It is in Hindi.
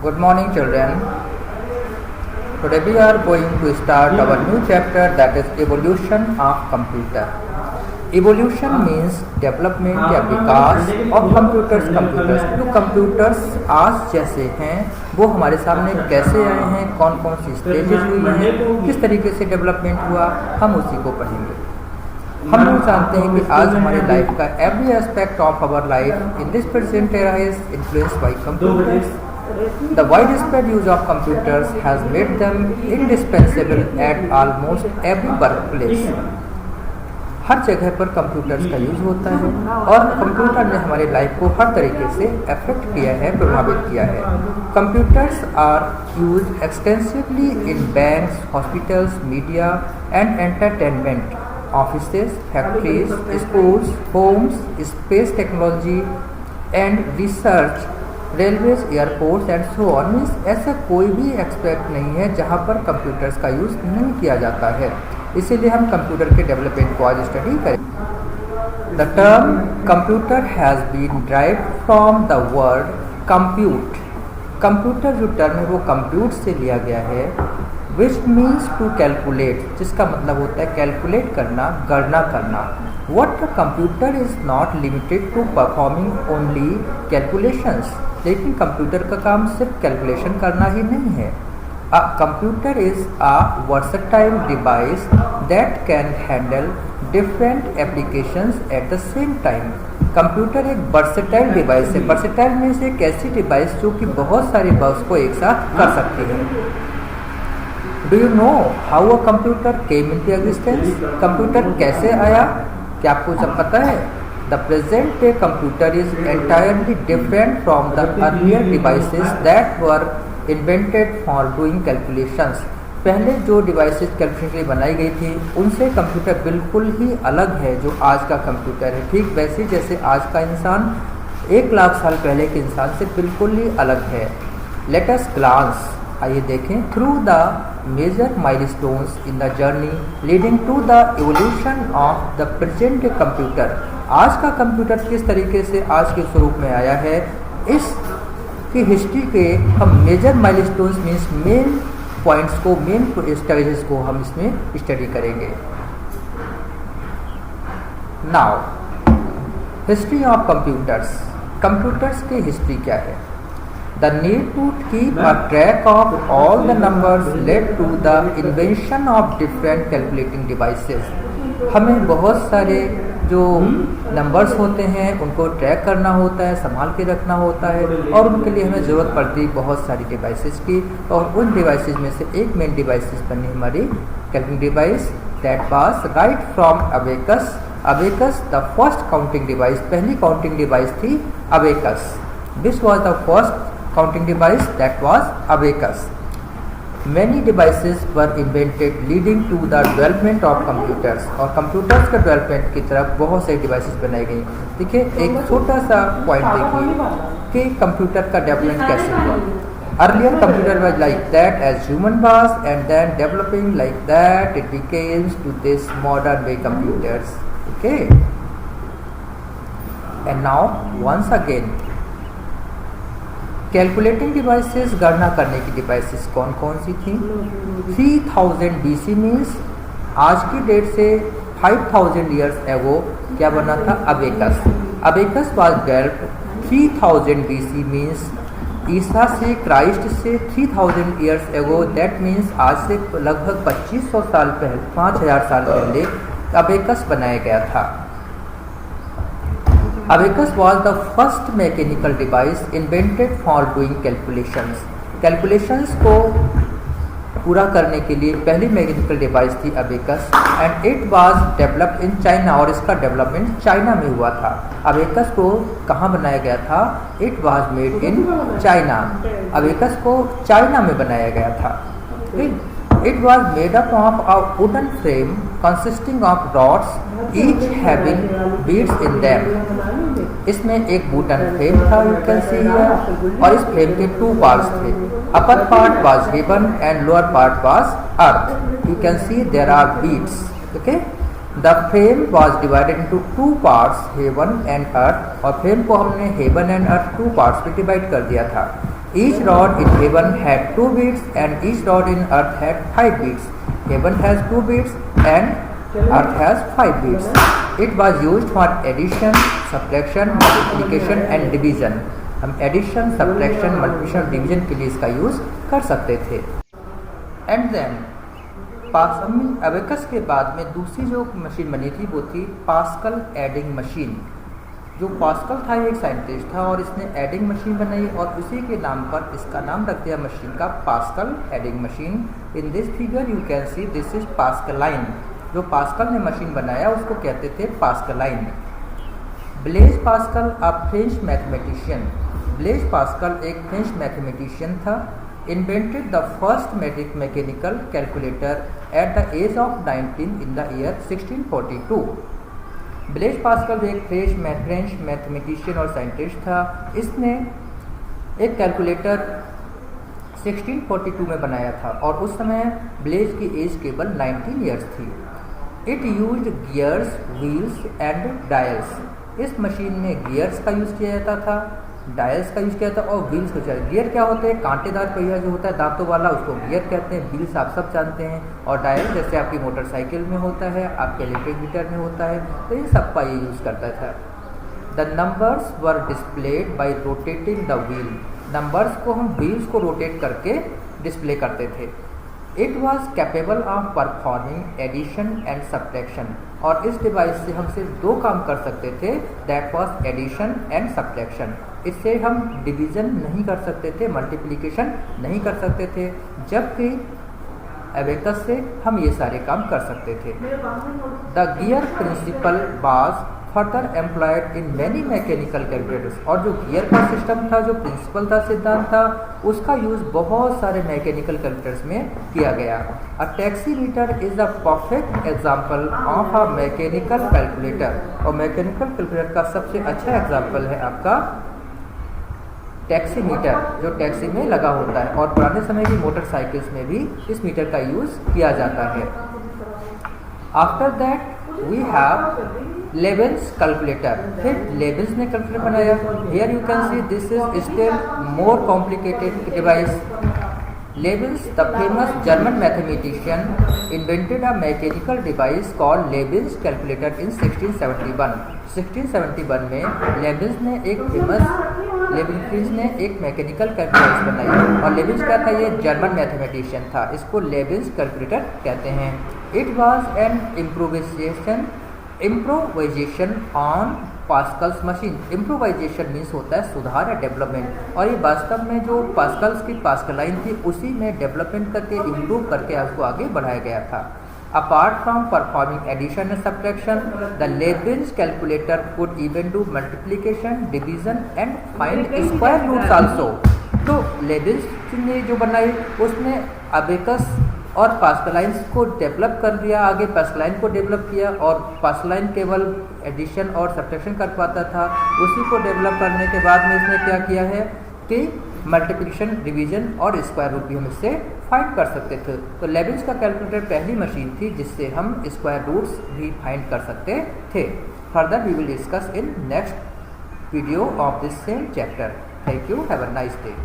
Good morning, children. Today we are going to start our new chapter, that is evolution of computer. Evolution means development या विकास of computers. जो computers आज जैसे हैं वो हमारे सामने कैसे आए हैं, कौन कौन सी स्टेजेस हुई हैं, किस तरीके से डेवलपमेंट हुआ, हम उसी को पढ़ेंगे। हम लोग जानते हैं कि आज हमारी लाइफ का every aspect of our life in this present era is influenced by computers. The widespread use of computers has made them indispensable at almost every workplace. हर जगह पर कंप्यूटर्स का यूज होता है और कंप्यूटर ने हमारी लाइफ को हर तरीके से अफेक्ट किया है, प्रभावित किया है। Computers are used extensively in banks, hospitals, media and entertainment, offices, factories, schools, homes, space technology and research, railways, airports and so on. Means ऐसा कोई भी एक्सपेक्ट नहीं है जहाँ पर कंप्यूटर्स का यूज़ नहीं किया जाता है। इसीलिए हम कंप्यूटर के डेवलपमेंट को आज स्टडी करें। The term computer has been derived from the word compute. Computer जो टर्म है वो कंप्यूट से लिया गया है, विच मीन्स टू कैलकुलेट, जिसका मतलब होता है कैलकुलेट करना, गणना करना। What a computer is not limited to performing only calculations. लेकिन कंप्यूटर का काम सिर्फ कैलकुलेशन करना ही नहीं है। A computer is a versatile device that can handle different applications at the same time. Computer एक वर्सेटाइल डिवाइस है। वर्सेटाइल मीन्स एक ऐसी डिवाइस जो कि बहुत सारे वर्क्स को एक साथ कर सकती है। Do you know how a computer came into existence? Computer कैसे आया? क्या आपको सब पता है? The present day computer is entirely different from the earlier devices that were invented for doing calculations. पहले जो डिवाइसेस कैलकुलेशन के लिए बनाई गई थी उनसे कंप्यूटर बिल्कुल ही अलग है जो आज का कंप्यूटर है। ठीक वैसे जैसे आज का इंसान 1 लाख साल पहले के इंसान से बिल्कुल ही अलग है। Let us glance, आइए देखें, through the major milestones in the journey leading to the evolution of the present day computer. आज का कंप्यूटर किस तरीके से आज के स्वरूप में आया है, इसकी हिस्ट्री के हम major milestones means main points को, मेन स्टेजेस को हम इसमें स्टडी करेंगे। Now history of computers. Computers की हिस्ट्री क्या है? The need to keep a track of all the numbers led to the invention of different calculating devices. हमें बहुत सारे जो नंबर्स होते हैं उनको ट्रैक करना होता है, संभाल के रखना होता है और उनके लिए हमें ज़रूरत पड़ती है बहुत सारी डिवाइसेस की। और उन डिवाइसेस में से एक मेन डिवाइसेस बनी हमारी calculating device, that was right from abacus. Abacus the first counting device, पहली काउंटिंग डिवाइस थी abacus. This was the first counting device, that was abacus. Many devices were invented leading to the development of computers. और computers के development की तरफ बहुत सारी devices बनाई गई। देखिए एक छोटा सा point देखिए कि कंप्यूटर का डेवलपमेंट कैसे हुआ। Earlier computer was like that as human was, and then developing like that it became to this modern way computers. Okay. And now once again calculating devices, गणना करने की डिवाइसेस कौन कौन सी थी? 3000 BC मीन्स आज की डेट से 5000 ईयर्स एगो क्या बना था? Abacus. Abacus was developed 3000 BC means ईसा से, क्राइस्ट से 3000 ईयर्स एगो, दैट मीन्स आज से लगभग 2500 साल पहले, 5000 साल पहले अबेकस बनाया गया था। Abacus was the first mechanical device invented for doing calculations. Calculations को पूरा करने के लिए पहली मैकेनिकल डिवाइस थी abacus and it was developed in China. और इसका डेवलपमेंट चाइना में हुआ था। अबेकस को कहाँ बनाया गया था? It was made in China. Abacus को चाइना में बनाया गया था। It was made up of a wooden frame consisting of rods, each having beads in them. इसमें एक वुडन फ्रेम था, you can see here, और इस फ्रेम के 2 parts थे। Upper part was heaven and lower part was earth. You can see there are beads. Okay. The frame was divided into 2 parts, heaven and earth, और फ्रेम को हमने heaven and earth 2 parts में डिवाइड कर दिया था। Each rod in heaven had 2 beats and each rod in earth had 5 beats. Heaven has 2 beats and earth has 5 beats. It was used for addition, subtraction, multiplication and division. हम एडिशन, सब्ट्रैक्शन, मल्टीप्लिकेशन, डिवीजन के लिए इसका यूज़ कर सकते थे. एंड देन अबेकस के बाद में दूसरी जो मशीन बनी थी वो थी पास्कल एडिंग मशीन. जो पास्कल था ये एक साइंटिस्ट था और इसने एडिंग मशीन बनाई और उसी के नाम पर इसका नाम रख दिया मशीन का pascal adding machine. In this figure you can see this is Pascaline. जो पास्कल ने मशीन बनाया उसको कहते थे Pascaline. Blaise Pascal a French mathematician. Blaise Pascal एक फ्रेंच मैथमेटिशियन था. Invented the first mechanical calculator at the age of 19 in the year 1642. Blaise Pascal एक फ्रेंच मैथमेटिशियन और साइंटिस्ट था. इसने एक कैलकुलेटर 1642 में बनाया था और उस समय ब्लेज की एज केवल 19 ईयर्स थी. It used gears, wheels and dials. इस मशीन में गियर्स का यूज़ किया जाता था, डायल्स का यूज़ किया जाता है और व्हील्स को चाहिए. गियर क्या होते हैं? कांटेदार पहिया जो होता है दांतों वाला, उसको गियर कहते हैं. व्हील्स आप सब जानते हैं. और डायल जैसे आपकी मोटरसाइकिल में होता है, आपके इलेक्ट्रिक मीटर में होता है, तो इन सब का ये यूज़ करता था. The numbers were displayed by rotating the wheel. Numbers को हम व्हील्स को रोटेट करके डिस्प्ले करते थे. It was capable of performing addition and subtraction. और इस डिवाइस से हम सिर्फ 2 काम कर सकते थे, that was addition and subtraction. इससे हम डिवीज़न नहीं कर सकते थे, मल्टीप्लिकेशन नहीं कर सकते थे, जबकि एबेकस से हम ये सारे काम कर सकते थे. The gear principle was further employed in many mechanical calculators. और जो गियर का सिस्टम था, जो प्रिंसिपल था, सिद्धांत था, उसका यूज़ बहुत सारे मैकेनिकल कैलकुलेटर्स में किया गया. A taximeter is a perfect example of a mechanical calculator. और मैकेनिकल कैलकुलेटर का सबसे अच्छा एग्जाम्पल है आपका टैक्सीमीटर, जो टैक्सी में लगा होता है. और पुराने समय की मोटरसाइकिल्स में भी इस मीटर का यूज़ किया जाता है. After that we have Leibniz calculator. फिर लेबेंस ने कैलकुलेटर बनाया. Here you can see this is still more complicated device. Leibniz, the famous German mathematician, invented a mechanical device called Leibniz calculator in 1671. 1671 में लेबेंस ने एक मैकेनिकल कैलकुलेटर बनाई. और लेबेंस क्या था? ये जर्मन मैथमेटिशियन था. इसको लेबेंस कैलकुलेटर कहते हैं. It was an improvisation on Pascal's machine. Improvisation means होता है सुधार या डेवलपमेंट. और ये वास्तव में जो पास्कल्स की पास्कलाइन थी उसी में डेवलपमेंट करके इम्प्रूव करके उसको आगे बढ़ाया गया था. Apart from performing addition and subtraction, the Leibniz calculator could even do multiplication, division and find square roots also. तो लेबिन्स ने जो बनाई उसने अबेकस और पास्कलाइन को डेवलप कर दिया. आगे पास्कलाइन को डेवलप किया और पास्कलाइन केवल एडिशन और सब्ट्रैक्शन कर पाता था. उसी को डेवलप करने के बाद में इसने क्या किया है कि मल्टीप्लिकेशन, डिवीजन और स्क्वायर रूट भी हम इससे फाइंड कर सकते थे. तो लेबिन्स का कैलकुलेटर पहली मशीन थी जिससे हम स्क्वायर रूट्स भी फाइंड कर सकते थे. Further we will discuss in next video of this same chapter. Thank you. Have a nice day.